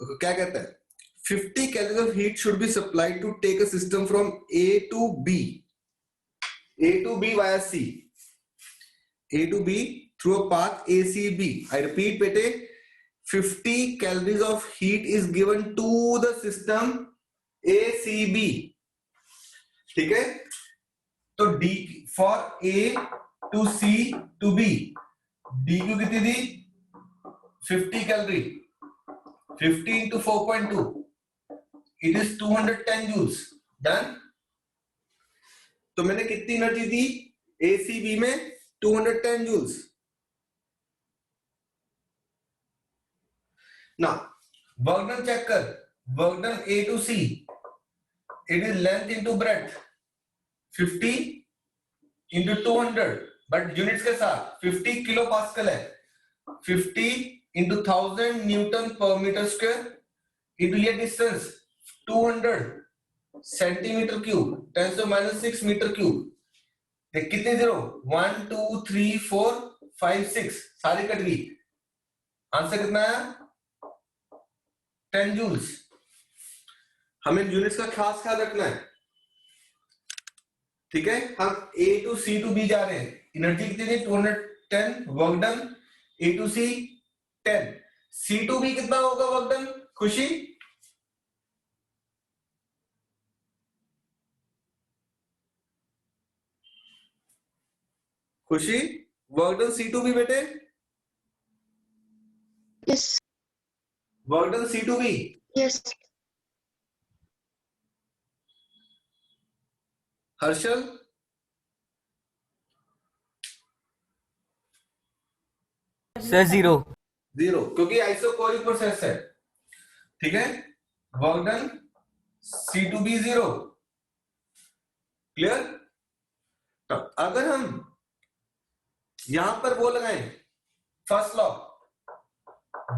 क्या कहता है 50 calories of heat should be supplied to take a system from A to B via C, A to B through a path ACB. I repeat bete, 50 calories of heat is given to the system ACB. ठीक है, तो D for A to C to B, DQ कितनी दी 50 calorie, 50 into 4.2, it is 210 joules. Done. तो मैंने कितनी energy दी ACB में 210 joules. Now work done check कर, work done A to C, it is length into breadth 50 into 200, but units के साथ 50 kilo pascal है, 50 into 1000 newton पर मीटर स्क्वायर into ये distance 200 centimetre cube 10⁻⁶ metre cube. देख कितने zero 1 2 3 4 5 6 सारी cut गई. आंसर कितना आया 10 जूल्स. हमें यूनिट्स का खास ख्याल रखना है. ठीक है, हम A to C to B जा रहे हैं. एनर्जी कितनी थी 210, work done A to C 10, C to B कितना होगा वर्क डन खुशी? खुशी work done C to B बेटे. Yes. Work done C to B. Yes. Harshal sir 0 क्योंकि आइसोकोरिक प्रोसेस है. ठीक है, work done C to B 0. Clear. तो अगर हम यहां पर वो लगाएं first law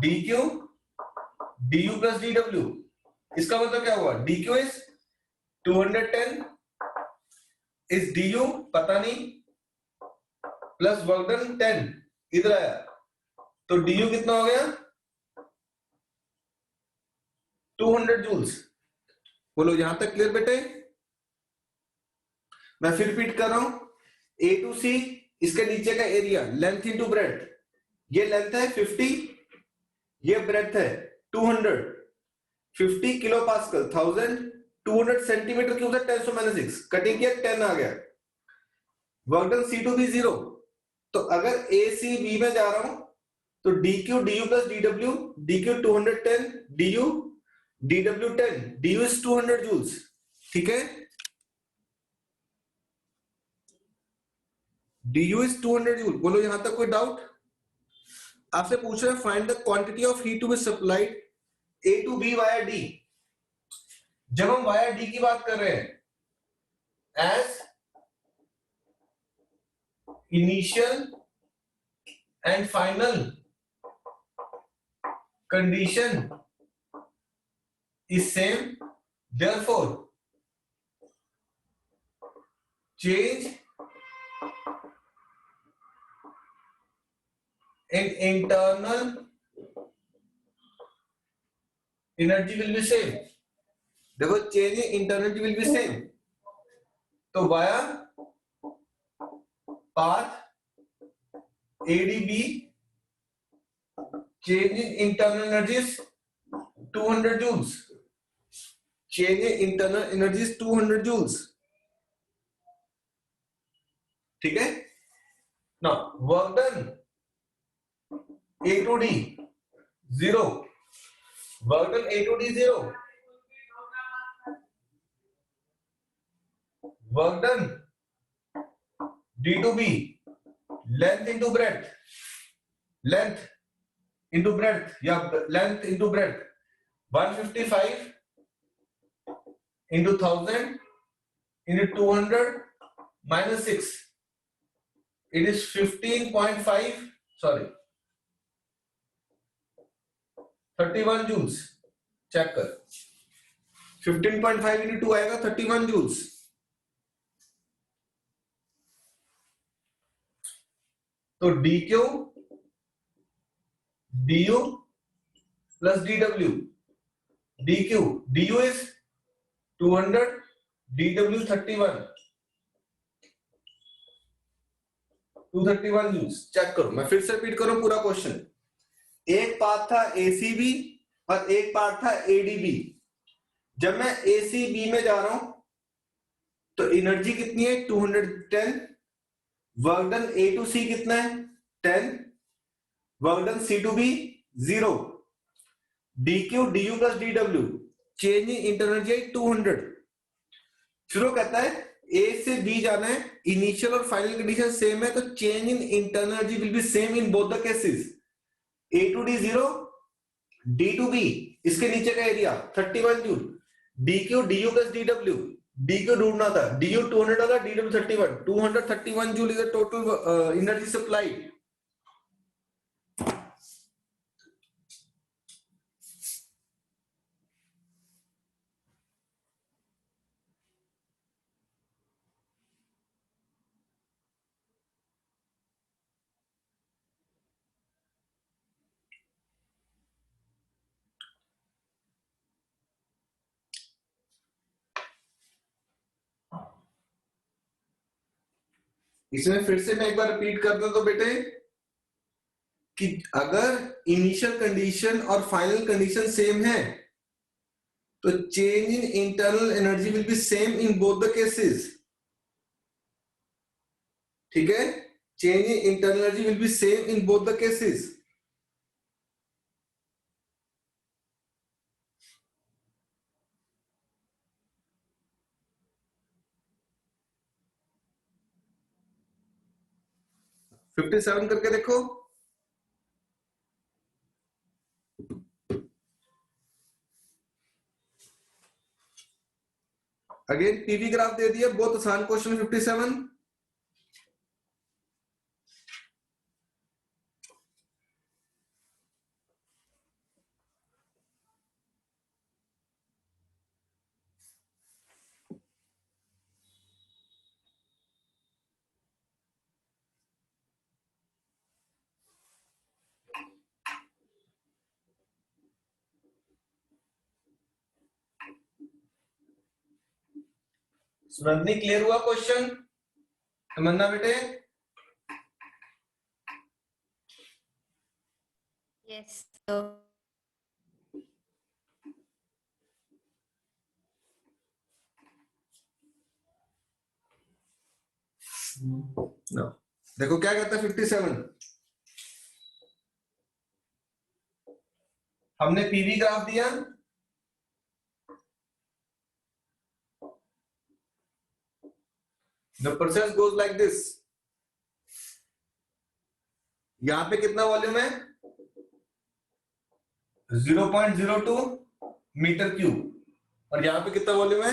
DQ DU plus DW, इसका मतलब क्या हुआ DQ इज 210 इज DU पता नहीं प्लस वर्क डन 10 इधर आया, तो DU कितना हो गया 200 जूल्स. बोलो यहां तक क्लियर बेटे? मैं फिर रिपीट कर रहा हूं. A to C, इसके नीचे का एरिया लेंथ इनटू ब्रेड्थ. ये लेंथ है 50, ये ब्रेड्थ है 200. 50 किलो पास्कल 1000, 200 सेंटीमीटर क्यूब से 10⁻⁶. कटिंग किया 10 आ गया. Work done C to B 0. तो अगर ACB में जा रहा हूं तो DQ DU plus DW, DQ 210, DU DW 10, DU is 200 joules. ठीक है, DU is 200 joules. बोलो यहां तक कोई डाउट? आपसे पूछ रहे हैं find the quantity of heat to be supplied A to B via D. जब हम वाया D की बात कर रहे हैं as initial and final condition is same, therefore change in internal energy will be same. Therefore change in internal energy will be same. तो via path ADB change in internal energy is 200 joules. Change in internal energy is 200 joules. ठीक है. Now work done A to D 0. Work done A to D 0. Work done D to B, length into breadth, length into breadth, yeah, length into breadth 155 into 1000 into 200 minus 6, it is 15.5, sorry 31 joules. Check कर 15.5 into 2 आएगा 31 joules. तो DQ DU plus DW dq, du is 200, dw 231 joules. Check करो, मैं फिर से repeat करूं पूरा question. एक पार्ट था एसीबी और एक पार्ट था एडीबी। जब मैं एसीबी में जा रहा हूं तो एनर्जी कितनी है 210, work done A to C कितना है 10, work done C to B 0, dq du plus dw, change in internal energy 200। फिर वो कहता है ए से बी जाना है, इनिशियल और फाइनल कंडीशन सेम है, तो change in internal energy will be same in both the cases. A to D 0, D to B, इसके नीचे का area 31 joule, dq du plus dw, dq ढूंढना था, du 200 होगा, dw 31, 231 joule is the total energy supplied. इसमें फिर से मैं एक बार रिपीट कर दूं तो बेटे कि अगर इनिशियल कंडीशन और फाइनल कंडीशन सेम है तो change in internal energy will be same in both the cases. ठीक है, change in internal energy will be same in both the cases. Fifty seven करके देखो। अगेन पीवी ग्राफ दे दिया, बहुत आसान क्वेश्चन 57। सुनंदनी क्लियर हुआ क्वेश्चन? तमन्ना बेटे? Yes, sir. No. देखो क्या कहता है 57। हमने पीवी ग्राफ दिया, the process goes like this। यहां पे कितना वॉल्यूम है 0.02 मीटर क्यूब और यहां पे कितना वॉल्यूम है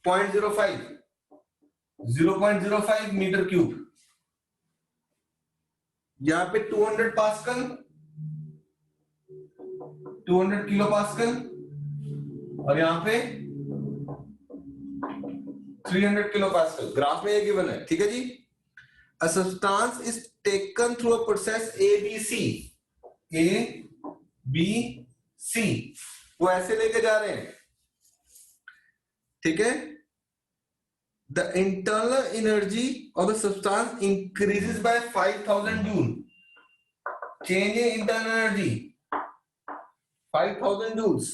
0.05 मीटर क्यूब। यहां पे 200 पास्कल, 200 किलो पास्कल और यहां पे 300 किलो पास्कल। ग्राफ में ये गिवन है, ठीक है जी। A substance is taken through a process ABC, वो ऐसे लेके जा रहे हैं, ठीक है। The internal energy of the substance increases by 5000 joule, change in internal energy 5000 joules,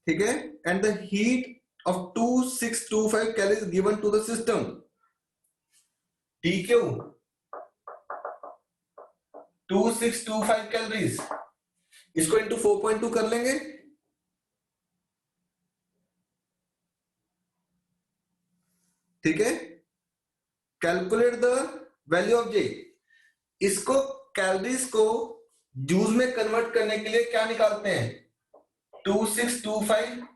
ठीक है। And the heat of 2625 calories given to the system, dq 2625 calories, इसको इंटू 4.2 कर लेंगे, ठीक है। कैलकुलेट द वैल्यू ऑफ जे। इसको कैलोरीज को joule में कन्वर्ट करने के लिए क्या निकालते हैं 2625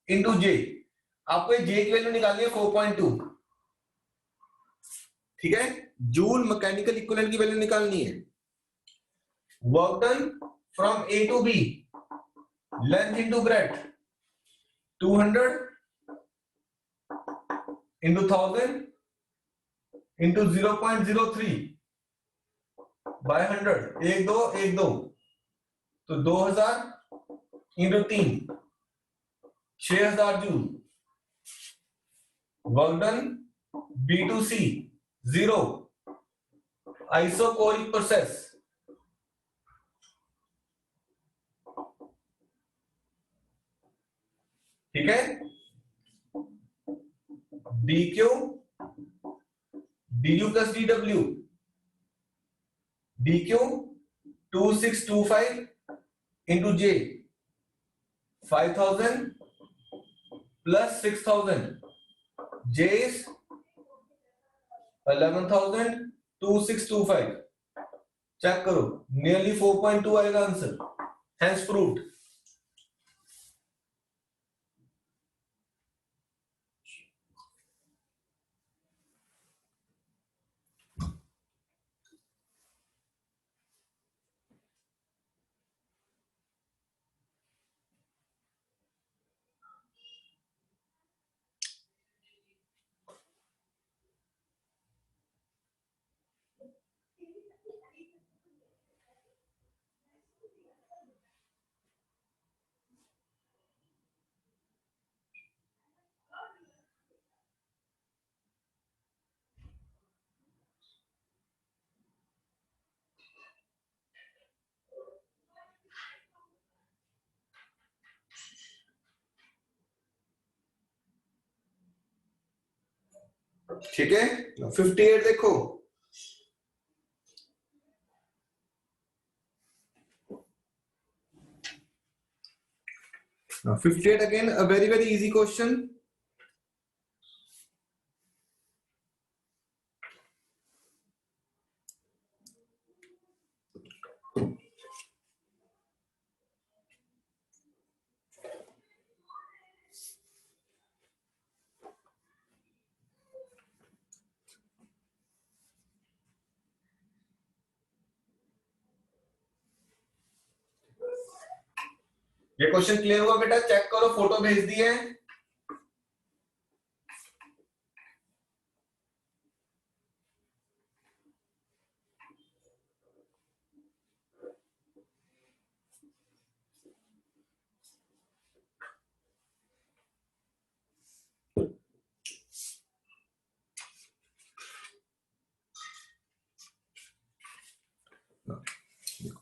इंटू जे। आपको जे की वैल्यू निकालनी है 4.2, ठीक है। जूल मैकेनिकल इक्विवेलेंट की वैल्यू निकालनी है। Work done from A to B, length into breadth 200 into 1000 into 0.03 by 100, 1 2 1 2, तो 2000 into 3 6000 joule. Work done B2C 0 isochoric process ठीक है। DQ DU plus DW DQ 2625 into J 5000 plus 6000 J is 11,2625। चेक करो nearly 4.2 आएगा answer. Hence proved. ठीक है 58 देखो। Now 58 again a very easy question. ये क्वेश्चन क्लियर हुआ बेटा? चेक करो फोटो भेज दिए हैं।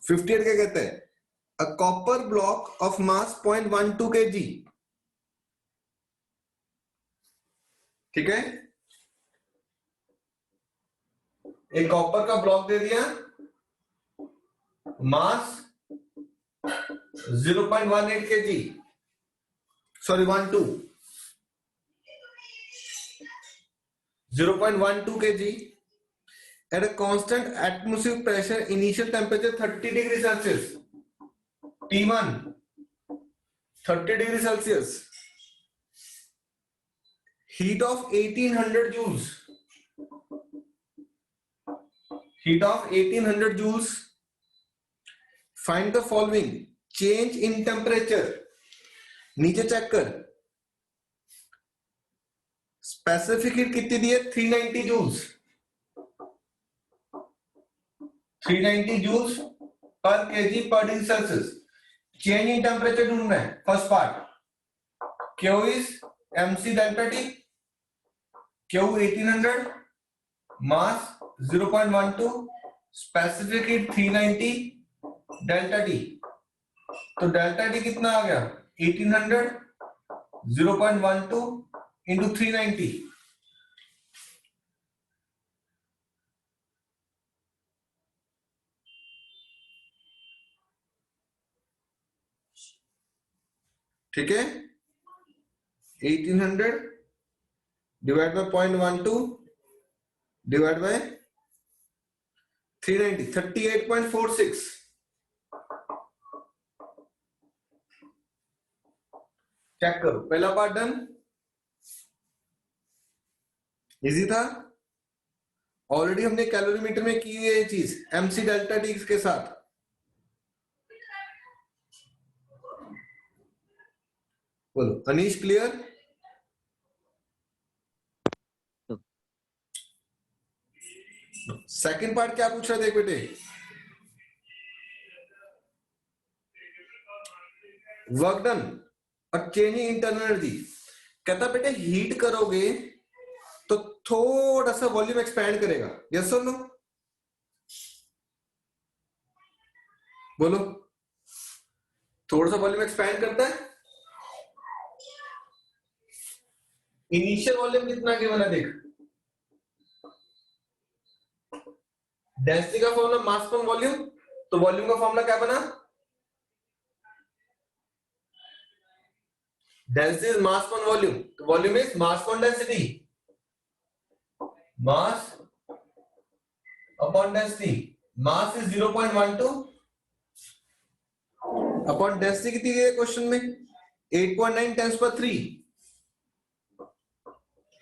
फिफ्टी एट क्या कहते हैं? A copper block of mass 0.12 kg। ठीक है, एक कॉपर का ब्लॉक दे दिया, मास 0.18 kg, sorry 0.12 kg at a constant atmospheric pressure, initial temperature 30 degree Celsius, T1 30 degree Celsius, heat of 1800 joules, heat of 1800 joules, find the following change in temperature। नीचे check कर, specific heat कितनी दी है? 390 joules, 390 joules per KG पर degree Celsius. Change in temperature ढूंढना है। First part Q is mc delta T, Q 1800, mass 0.12, specific heat 390, delta T। तो delta T कितना आ गया? 1800 0.12 इंटू 390। ठीक है, 1800 डिवाइड बाय 0.12 डिवाइड बाय 390, 38.46। चेक करो, पहला पार्ट डन, इजी था। ऑलरेडी हमने कैलोरीमीटर में की है ये चीज, mc डेल्टा टी के साथ। बोलो अनीश, क्लियर? सेकंड पार्ट क्या पूछ रहा? देख बेटे, वर्क डन और चेंजिंग इंटरनल एनर्जी। कहता बेटे हीट करोगे तो थोड़ा सा वॉल्यूम एक्सपैंड करेगा, यस और नो? बोलो, थोड़ा सा वॉल्यूम एक्सपैंड करता है। इनिशियल वॉल्यूम कितना गिवन है देख, डेंसिटी का फॉर्मूला मास पर वॉल्यूम, तो वॉल्यूम का फॉर्मूला क्या बना? डेंसिटी इज मास पर वॉल्यूम, तो वॉल्यूम इज मास पर density, mass upon density. Mass is 0.12 upon density कितनी दी है क्वेश्चन में? 8.9 10 पर 3,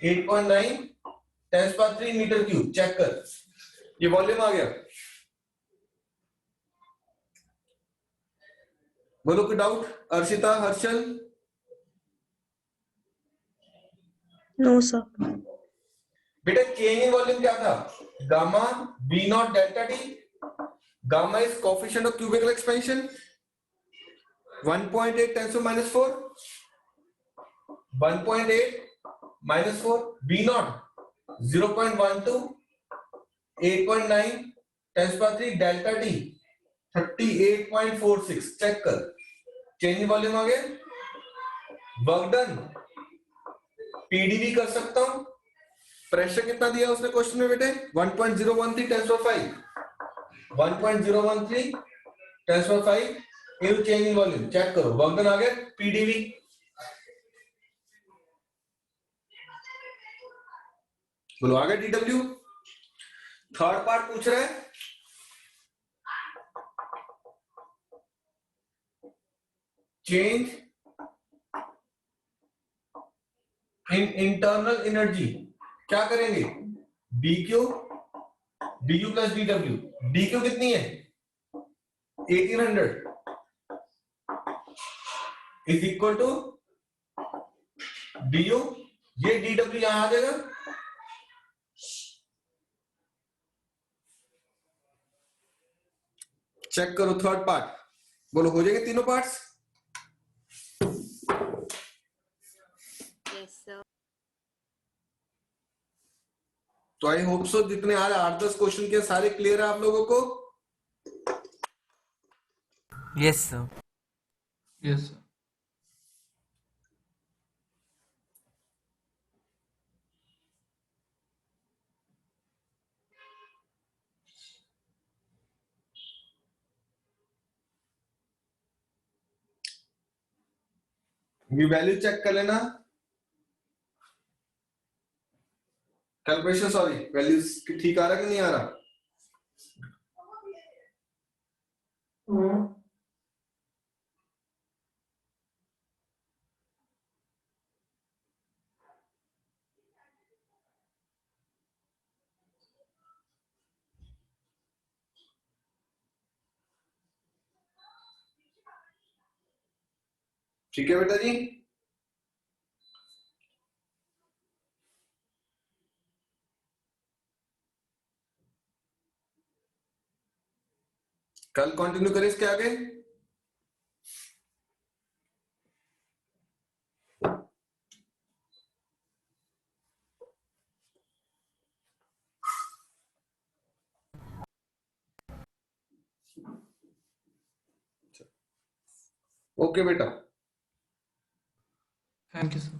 8.9 10 पर 3 मीटर क्यूब। चेक कर, ये वॉल्यूम आ गया। बोलो कोई doubt? Arshita, Harshal? No sir. बेटा चेंज इन वॉल्यूम क्या था? Gamma B not delta T. Gamma is coefficient of cubical expansion, 1.8 10 to -4, 1.8 -4, B not 0.12, 8.9 10 3 delta T 38.46। Check कर, चेंज इन वॉल्यूम आ गया। वर्क डन पीडीवी कर सकता हूं। प्रेशर कितना दिया उसने क्वेश्चन में बेटे? 1.013 10 5, 1.013 10 5 into change in volume. Check करो, वर्क डन आ गया पीडीवी। बोलो आ गया डीडब्ल्यू। थर्ड पार्ट पूछ रहा है, चेंज इन इंटरनल एनर्जी। क्या करेंगे? डीक्यू, डीयू प्लस डीडब्ल्यू। डीक्यू कितनी है? 1800 इज इक्वल टू डीयू, ये डीडब्ल्यू यहां आ जाएगा। चेक करो थर्ड पार्ट। बोलो हो जाएंगे तीनों पार्ट्स? Yes sir. तो आई होप सो जितने आज 8-10 क्वेश्चन के सारे क्लियर है आप लोगों को? Yes, sir. Yes, sir. ये वैल्यू चेक कर लेना। कैलकुलेशन सॉरी, वैल्यूज ठीक आ रहा कि नहीं आ रहा? ठीक है बेटा जी। कल कंटिन्यू करें इसके आगे। ओके बेटा। Thank you, sir.